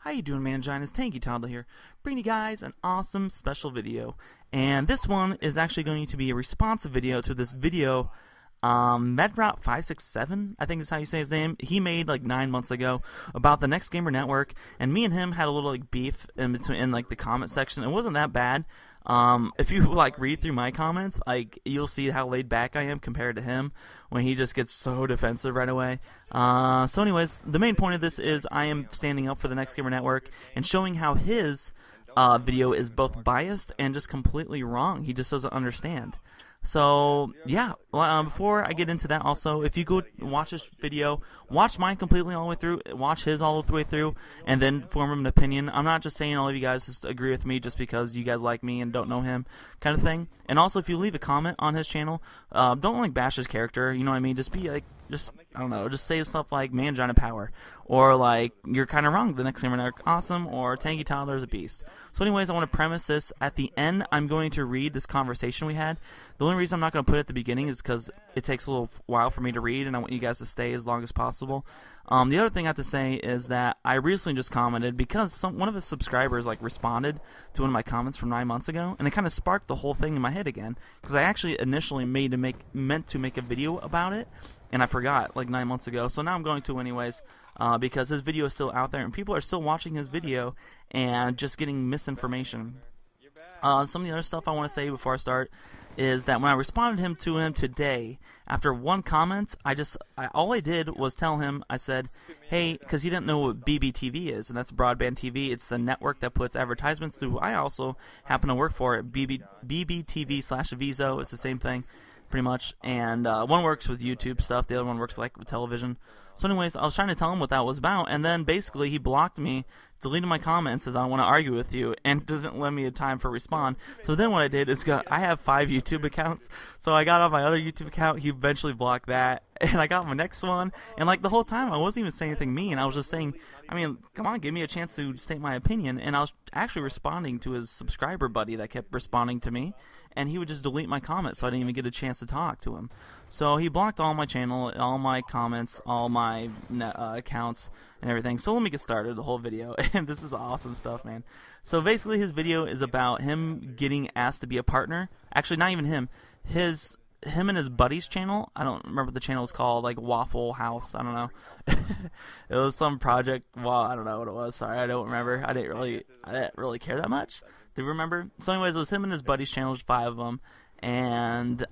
How you doing, Mangina? It's Tangy For here, bringing you guys an awesome special video. And this one is actually going to be a responsive video to this video Medroute567, I think is how you say his name. He made like 9 months ago about the Next Gamer Network, and me and him had a little like beef in between in like the comment section. It wasn't that bad. If you like read through my comments, like you'll see how laid back I am compared to him when he just gets so defensive right away. So anyways, the main point of this is I am standing up for the Next Gamer Network and showing how his video is both biased and just completely wrong. He just doesn't understand. So yeah, before I get into that, also if you go watch this video, watch mine completely all the way through, watch his all the way through, and then form an opinion. I'm not just saying all of you guys just agree with me just because you guys like me and don't know him, kind of thing. And also, if you leave a comment on his channel, don't like bash his character. You know what I mean? Just be like, I don't know, just say stuff like Mangina Power, or like you're kind of wrong, the Next Gamer Network awesome, or Tangy Toddler is a beast. So anyways, I want to premise this. At the end, I'm going to read this conversation we had. The only reason I'm not going to put it at the beginning is because it takes a little while for me to read, and I want you guys to stay as long as possible. The other thing I have to say is that I recently just commented because one of his subscribers like responded to one of my comments from 9 months ago, and it kind of sparked the whole thing in my head again, because I actually initially meant to make a video about it, and I forgot like 9 months ago. So now I'm going to anyways, because his video is still out there and people are still watching his video and just getting misinformation. Some of the other stuff I want to say before I start is that when I responded to him today, after one comment, all I did was tell him, I said, hey, because he didn't know what BBTV is, and that's broadband TV. It's the network that puts advertisements through. I also happen to work for it, BBTV/Viso. It's the same thing, pretty much. And one works with YouTube stuff, the other one works like with television. So anyways, I was trying to tell him what that was about, and then basically he blocked me, deleted my comments, says I don't want to argue with you, and doesn't let me a time for respond. So then what I did is I have 5 YouTube accounts, so I got on my other YouTube account, he eventually blocked that, and I got my next one, and like the whole time I wasn't even saying anything mean. I was just saying, I mean, come on, give me a chance to state my opinion. And I was actually responding to his subscriber buddy that kept responding to me, and he would just delete my comments, so I didn't even get a chance to talk to him. So he blocked all my channel, all my comments, all my accounts, and everything. So let me get started, the whole video. And this is awesome stuff, man. So basically his video is about him getting asked to be a partner. Actually, not even him. Him and his buddy's channel, I don't remember what the channel was called, like Waffle House, I don't know. It was some project, well, I don't know what it was, sorry, I don't remember. I didn't really care that much. Do you remember? So anyways, it was him and his buddy's channel, 5 of them, and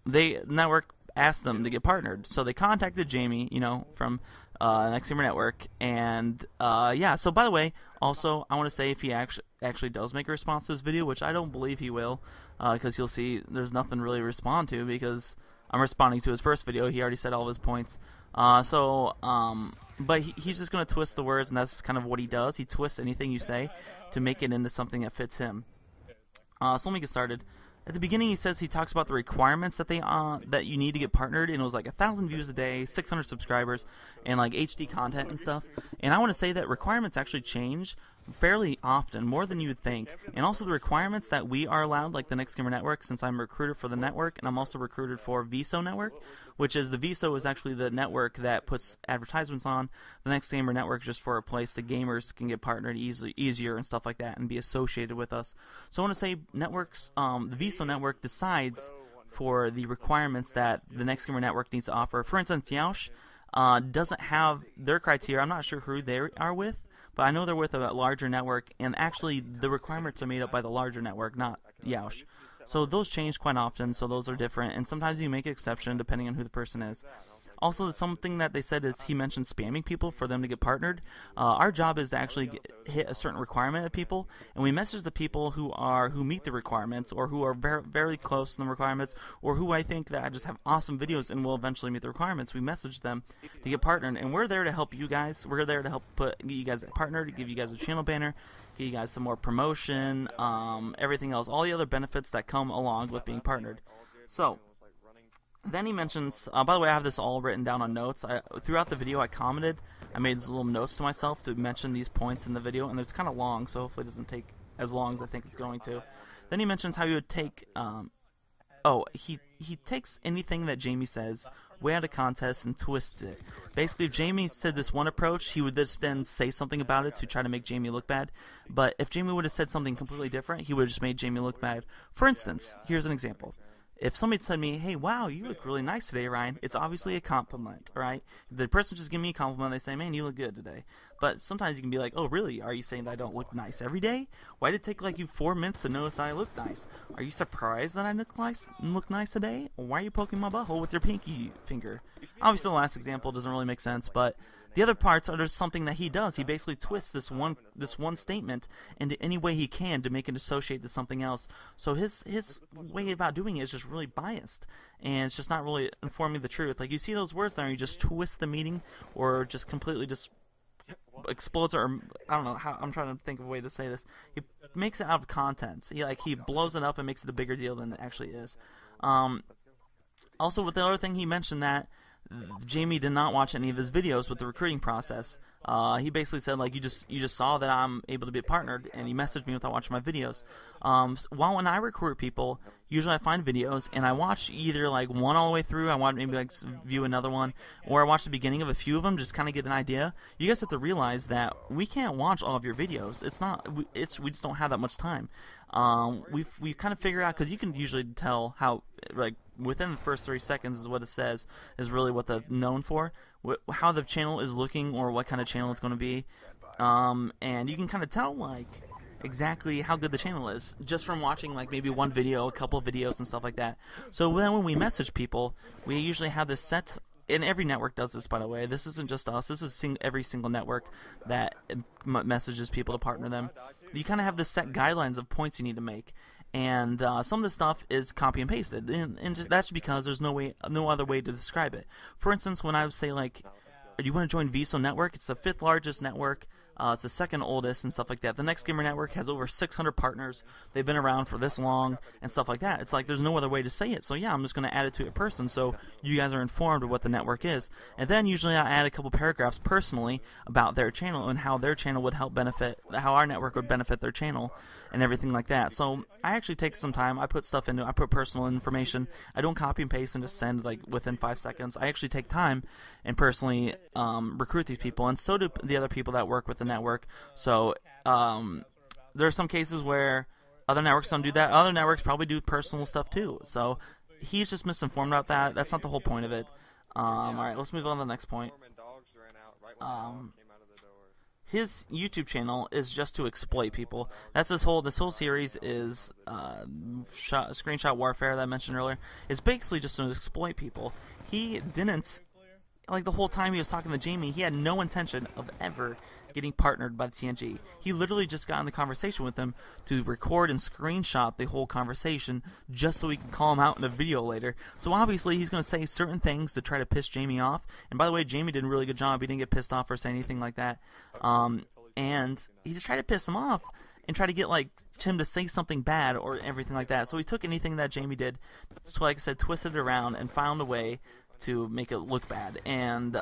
the network asked them to get partnered. So they contacted Jamie, you know, from Next Gamer Network, and yeah. So by the way, also I want to say if he actually does make a response to this video, which I don't believe he will, because you'll see there's nothing really to respond to because I'm responding to his first video. He already said all of his points. But he's just gonna twist the words, and that's kind of what he does. He twists anything you say to make it into something that fits him. So let me get started. At the beginning, he talks about the requirements that that you need to get partnered, and it was like 1,000 views a day, 600 subscribers, and like HD content and stuff. And I want to say that requirements actually change fairly often, more than you would think. And also the requirements that we are allowed, like the Next Gamer Network, since I'm recruited for the network, and I'm also recruited for Viso Network, which is the Viso is actually the network that puts advertisements on. The Next Gamer Network is just for a place the gamers can get partnered easier and stuff like that and be associated with us. So I want to say networks, the Viso Network decides for the requirements that the Next Gamer Network needs to offer. For instance, Yoush doesn't have their criteria. I'm not sure who they are with, but I know they're with a larger network, and actually the requirements are made up by the larger network, not Yoush. So those change quite often, so those are different, and sometimes you make an exception depending on who the person is. Also, something that they said is he mentioned spamming people for them to get partnered. Our job is to actually hit a certain requirement of people, and we message the people who meet the requirements, or who are very, very close to the requirements, or who I think that just have awesome videos and will eventually meet the requirements. We message them to get partnered, and we're there to help you guys. We're there to help get you guys partnered, give you guys a channel banner, give you guys some more promotion, everything else, all the other benefits that come along with being partnered. So then he mentions, by the way, I have this all written down on notes. Throughout the video I commented, I made these little notes to myself to mention these points in the video, and it's kind of long, so hopefully it doesn't take as long as I think it's going to. Then he mentions how he would take, he takes anything that Jamie says way out of context and twists it. Basically, if Jamie said this one approach, he would just then say something about it to try to make Jamie look bad. But if Jamie would have said something completely different, he would have just made Jamie look bad. For instance, here's an example. If somebody said to me, hey, wow, you look really nice today, Ryan, it's obviously a compliment, all right? The person just give me a compliment, they say, man, you look good today. But sometimes you can be like, oh, really? Are you saying that I don't look nice every day? Why did it take like you 4 minutes to notice that I look nice? Are you surprised that I look nice today? Or why are you poking my butthole with your pinky finger? Obviously, the last example doesn't really make sense, but the other parts are just something that he does. He basically twists this one statement into any way he can to make it associate to something else. So his way about doing it is just really biased, and it's just not really informing the truth. Like, you see those words there, and you just twist the meaning, or just completely just explodes, or I don't know how. I'm trying to think of a way to say this. He makes it out of content. He blows it up and makes it a bigger deal than it actually is. Also, with the other thing, he mentioned that Jamie did not watch any of his videos with the recruiting process. He basically said, like, you just saw that I'm able to be partnered, and he messaged me without watching my videos. While when I recruit people, usually I find videos, and I watch either, like, one all the way through, I want maybe, like, view another one, or I watch the beginning of a few of them, just kind of get an idea. You guys have to realize that we can't watch all of your videos. We just don't have that much time. We kind of figure out, because you can usually tell how, like, within the first 3 seconds is what it says is really what they're known for, how the channel is looking, or what kind of channel it's going to be, and you can kind of tell, like, exactly how good the channel is just from watching, like, maybe one video, a couple of videos, and stuff like that. So then when we message people, we usually have this set, and every network does this, by the way. This isn't just us. This is every single network that messages people to partner them. You kind of have this set guidelines of points you need to make. And some of the stuff is copy and pasted, and that's because there's no other way to describe it. For instance, when I would say, like, do you want to join VSO Network? It's the 5th largest network. It's the 2nd oldest and stuff like that. The Next Gamer Network has over 600 partners. They've been around for this long and stuff like that. It's like there's no other way to say it. So yeah, I'm just going to add it to a person so you guys are informed of what the network is. And then usually I add a couple paragraphs personally about their channel and how their channel would help benefit, how our network would benefit their channel and everything like that. So I actually take some time. I put stuff into it. I put personal information. I don't copy and paste and just send, like, within 5 seconds. I actually take time and personally recruit these people, and so do the other people that work with the network. So there are some cases where other networks don't do that. Other networks probably do personal stuff too. So he's just misinformed about that. That's not the whole point of it. Alright, let's move on to the next point. His YouTube channel is just to exploit people. That's this whole series is screenshot warfare that I mentioned earlier. It's basically just to exploit people. He didn't, like, the whole time he was talking to Jamie, he had no intention of ever getting partnered by the TNG. He literally just got in the conversation with him to record and screenshot the whole conversation just so he can call him out in a video later. So obviously he's going to say certain things to try to piss Jamie off. And by the way, Jamie did a really good job. He didn't get pissed off or say anything like that. And he just tried to piss him off and try to get, like, him to say something bad or everything like that. So he took anything that Jamie did, so like I said, twisted it around and found a way to make it look bad. And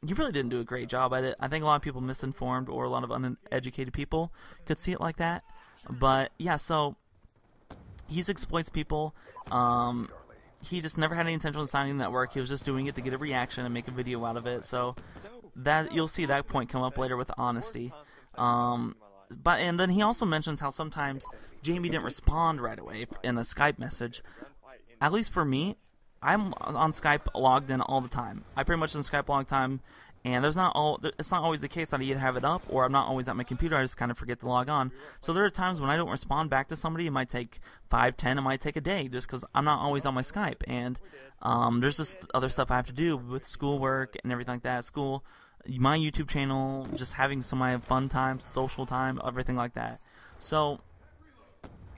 he really didn't do a great job at it. I think a lot of people misinformed, or a lot of uneducated people could see it like that. But yeah, so he exploits people. He just never had any intention of signing the network. He was just doing it to get a reaction and make a video out of it. So that you'll see that point come up later with honesty. And then he also mentions how sometimes Jamie didn't respond right away in a Skype message. At least for me, I'm on Skype logged in all the time. I pretty much in Skype all the time, and it's not always the case that I either have it up or I'm not always at my computer. I just kind of forget to log on. So there are times when I don't respond back to somebody. It might take 5, 10, it might take a day just because I'm not always on my Skype. And there's just other stuff I have to do with schoolwork and everything like that. School, my YouTube channel, just having some of my fun time, social time, everything like that. So,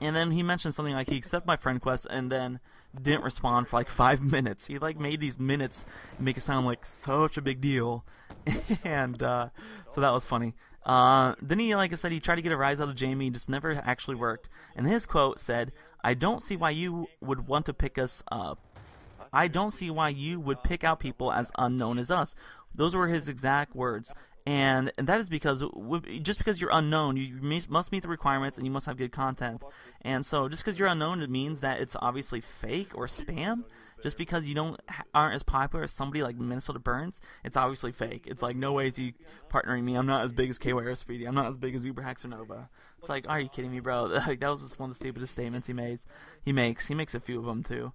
and then he mentioned something like he accepted my friend request and then didn't respond for like 5 minutes. He like made these minutes make it sound like such a big deal. And so that was funny. Then he, like I said, he tried to get a rise out of Jamie, just never actually worked. And his quote said, "I don't see why you would want to pick us up. I don't see why you would pick out people as unknown as us." Those were his exact words. And that is because just because you're unknown, you must meet the requirements and you must have good content. And so just because you're unknown, it means that it's obviously fake or spam. Just because you aren't as popular as somebody like Minnesota Burns, it's obviously fake. It's like, no way is he partnering me. I'm not as big as KY or Speedy. I'm not as big as Uber Hacks or Nova. It's like, are you kidding me, bro? Like, that was just one of the stupidest statements he makes. He makes a few of them too.